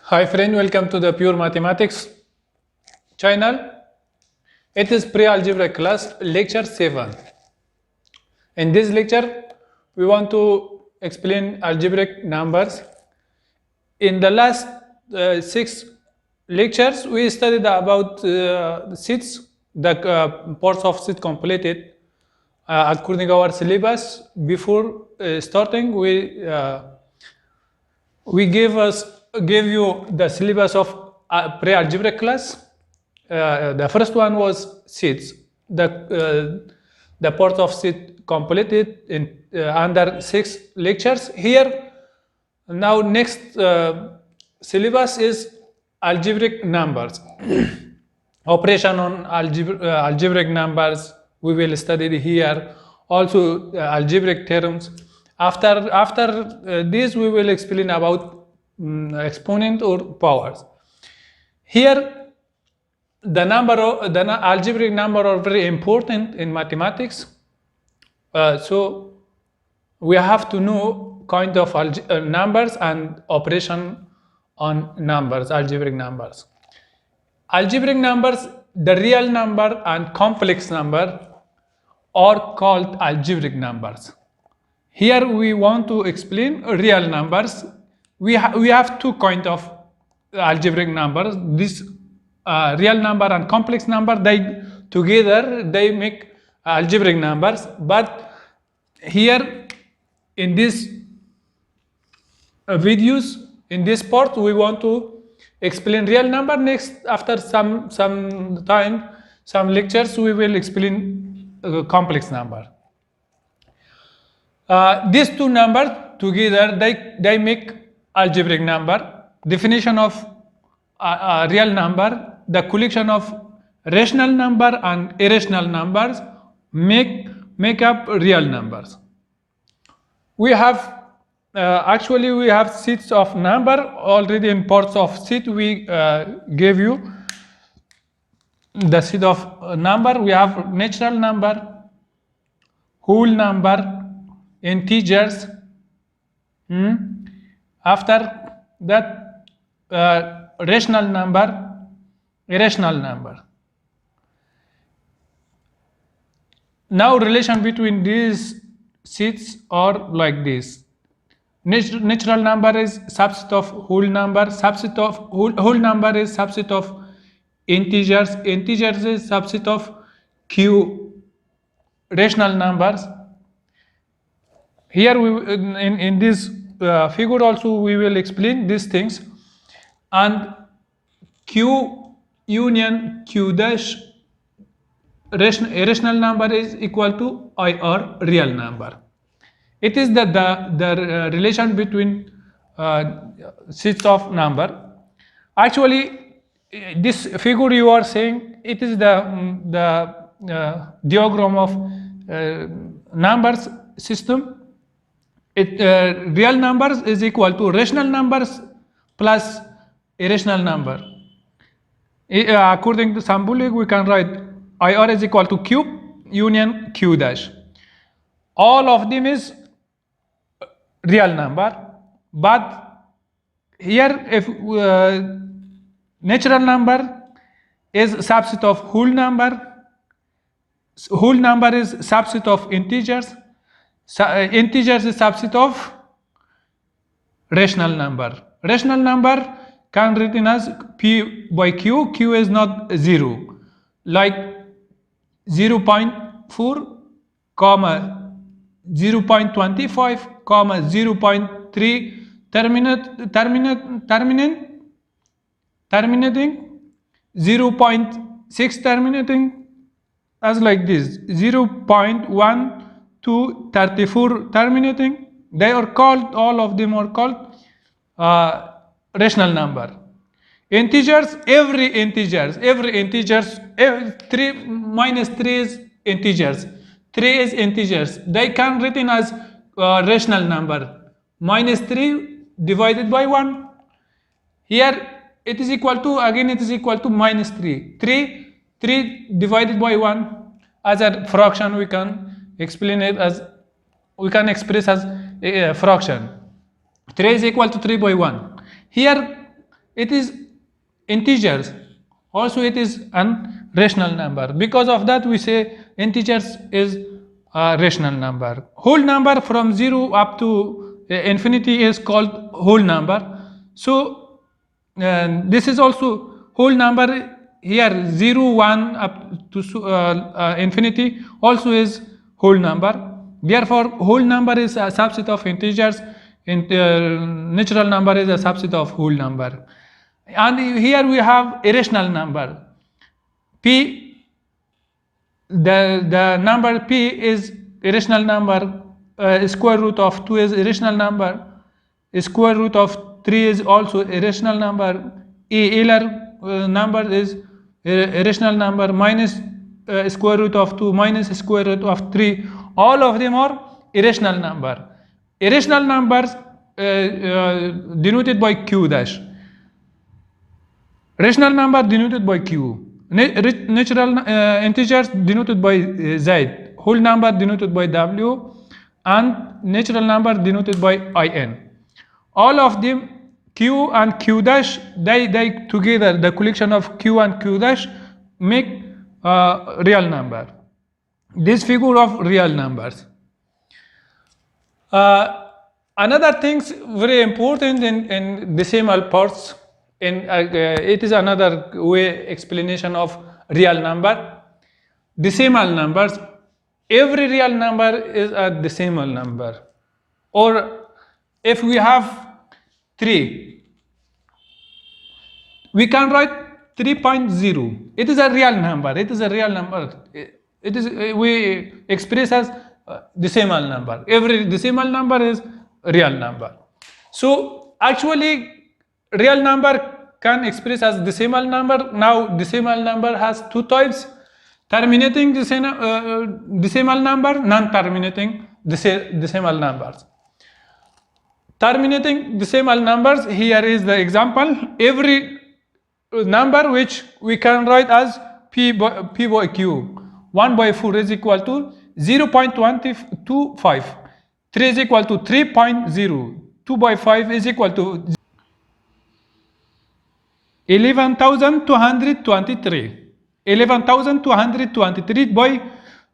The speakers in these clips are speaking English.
Hi friend, welcome to the Pure Mathematics channel. It is pre-algebra class lecture 7. In this lecture, we want to explain algebraic numbers. In the last 6 lectures, we studied about seats, the parts of seat completed. According to our syllabus, before starting, we gave you the syllabus of pre-algebra class. The first one was seats. The part of seat completed in under 6 lectures. Here, now next syllabus is algebraic numbers. Operation on algebraic numbers we will study here. Also algebraic terms. After this, we will explain about exponent or powers. Here, the algebraic number are very important in mathematics. So we have to know kind of numbers and operation on numbers, algebraic numbers. Algebraic numbers, the real number and complex number are called algebraic numbers. Here we want to explain real numbers. We have two kind of algebraic numbers. This real number and complex number, they together they make algebraic numbers. But here in this videos, in this part, we want to explain real number. Next, after some time, some lectures, we will explain complex number. These two numbers together, they make algebraic number. Definition of real number: the collection of rational number and irrational numbers make up real numbers. We have actually we have sets of number already. In parts of set we gave you the set of number. We have natural number, whole number, integers. After that, rational number, irrational number. Now relation between these sets are like this. Natural number is subset of whole number. Subset of whole number is subset of integers. Integers is subset of q rational numbers. Here in this figure also we will explain these things. And q union q dash irrational number is equal to IR real number. It is the relation between sets of number. Actually, this figure you are saying, it is the diagram of numbers system. Real numbers is equal to rational numbers plus irrational number. According to symbolic, we can write IR is equal to Q union Q dash. All of them is real number, but here if natural number is subset of whole number. Whole number is subset of integers. Integers is subset of rational number. Rational number can written as P by Q. Q is not 0, like 0.4, 0.25, 0.3 terminating, 0.6 terminating, as like this, 0.1 to 34 terminating. They are called, all of them are called rational number. Integers, every integers, 3 minus 3 is integers. 3 is integers. They can written as rational number. Minus 3 divided by 1. Here it is equal to, again it is equal to minus 3. 3 divided by 1. As a fraction we can explain it as, we can express as a fraction. 3 is equal to 3 by 1. Here it is integers. Also it is an rational number. Because of that we say integers is a rational number. Whole number from 0 up to infinity is called whole number. So this is also whole number. Here 0, 1 up to infinity also is whole number. Therefore whole number is a subset of integers, natural number is a subset of whole number. And here we have irrational number. P, the number P is irrational number, square root of 2 is irrational number, square root of 3 is also irrational number, Euler number is irrational number, minus square root of 2 minus square root of 3, all of them are irrational number. Irrational numbers denoted by Q dash. Rational number denoted by Q. Natural integers denoted by Z. Whole number denoted by W. And natural number denoted by IN. All of them, Q and Q dash, they together, the collection of Q and Q dash make a real number. This figure of real numbers. Another things very important in decimal parts. It is another way explanation of real number. Decimal numbers. Every real number is a decimal number. Or if we have 3, we can write 3.0. It is a real number. It is a real number. It is we express as decimal number. Every decimal number is real number. So actually real number can express as decimal number. Now decimal number has two types: terminating decimal number, non-terminating decimal numbers. Terminating decimal numbers, here is the example. Every number which we can write as P by Q. 1 by 4 is equal to 0.125. 3 is equal to 3.0. 2 by 5 is equal to 11,223. 11,223 by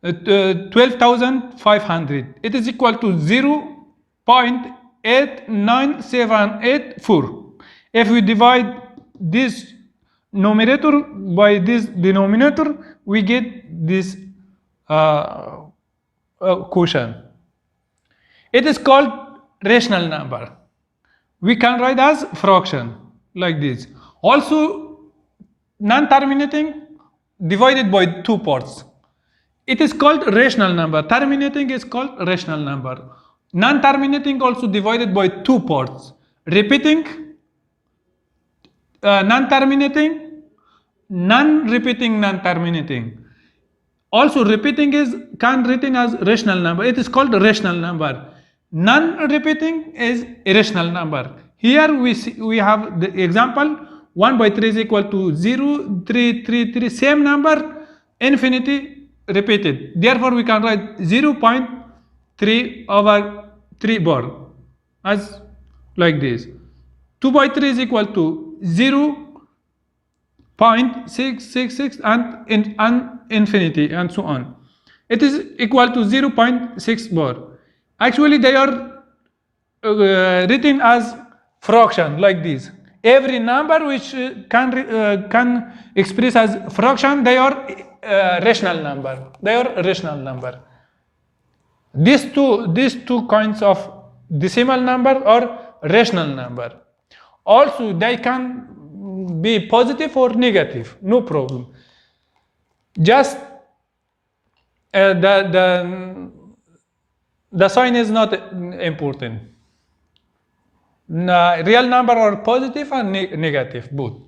12,500. It is equal to 0.89784. If we divide this numerator by this denominator, we get this quotient. It is called rational number. We can write as fraction like this. Also, non-terminating divided by two parts. It is called rational number. Terminating is called rational number. Non-terminating also divided by two parts. Repeating, non-terminating, non-repeating, non-terminating. Also repeating is can written as rational number. It is called rational number. Non-repeating is irrational number. Here we have the example 1 by 3 is equal to 0, 3, 3, 3, same number, infinity repeated. Therefore we can write 0.3 over 3 bar as like this. 2 by 3 is equal to 0.666 and infinity and so on. It is equal to 0.6 bar. Actually they are written as fraction like this. Every number which can express as fraction, they are rational number. They are rational number. These two kinds of decimal number are rational number. Also, they can be positive or negative, no problem. Just the sign is not important. Real number are positive and negative, both.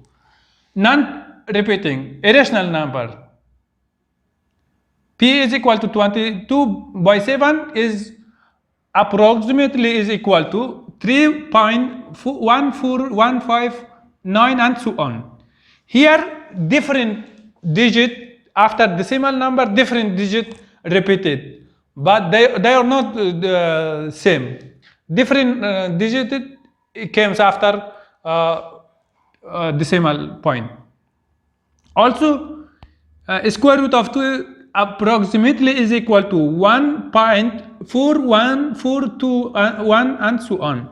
Non-repeating, irrational number. P is equal to 22 by 7 is approximately is equal to 3.14159 and so on. Here different digit after decimal number, different digit repeated, but they are not the same. Different digit comes after decimal point. Also, square root of 2 approximately is equal to 1.4142 and so on.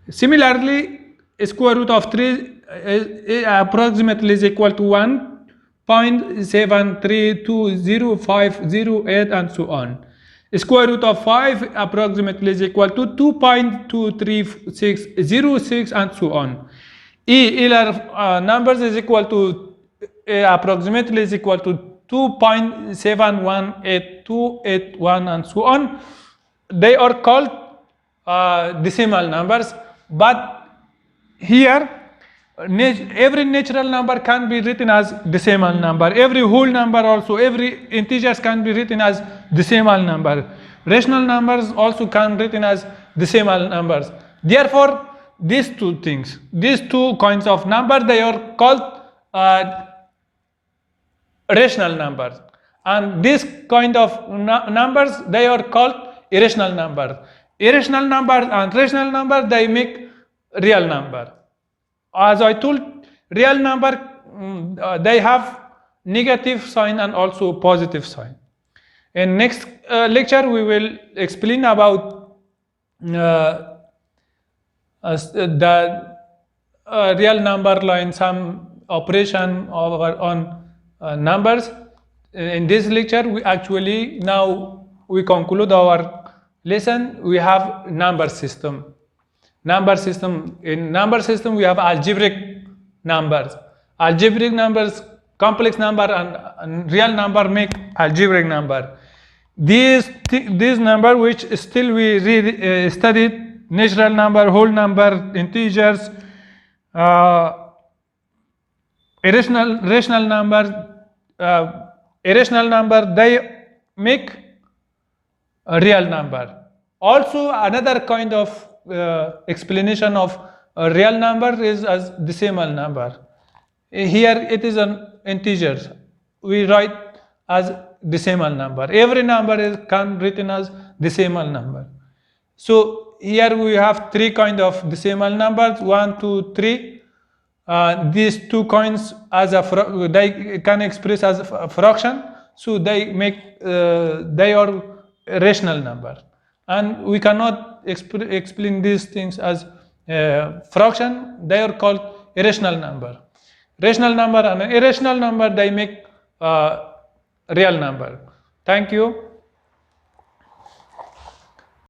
Similarly, square root of 3 is approximately is equal to 1.73205008 and so on. Square root of 5 approximately is equal to 2.23606 and so on. Euler numbers is equal to approximately is equal to 2.718281 and so on. They are called decimal numbers, but here every natural number can be written as decimal number. Every whole number also, every integers can be written as decimal number. Rational numbers also can be written as decimal numbers. Therefore, these two things, these two kinds of number, they are called rational numbers, and this kind of numbers, they are called irrational numbers. Irrational numbers and rational numbers, they make real number. As I told, real number, they have negative sign and also positive sign. In next lecture, we will explain about the real number line, some operation on numbers. In this lecture, we actually now we conclude our lesson. We have number system. Number system. In number system, we have algebraic numbers. Algebraic numbers, complex number and real number make algebraic number. These number which still we studied, natural number, whole number, integers, rational number, they make a real number. Also, another kind of explanation of a real number is as decimal number. Here it is an integer. We write as decimal number. Every number can be written as decimal number. So here we have three kind of decimal numbers: 1, 2, 3. These two coins as they can express as a fraction. So they make they are rational number, and we cannot explain these things as fraction. They are called irrational number. Rational number and irrational number, they make real number. Thank you.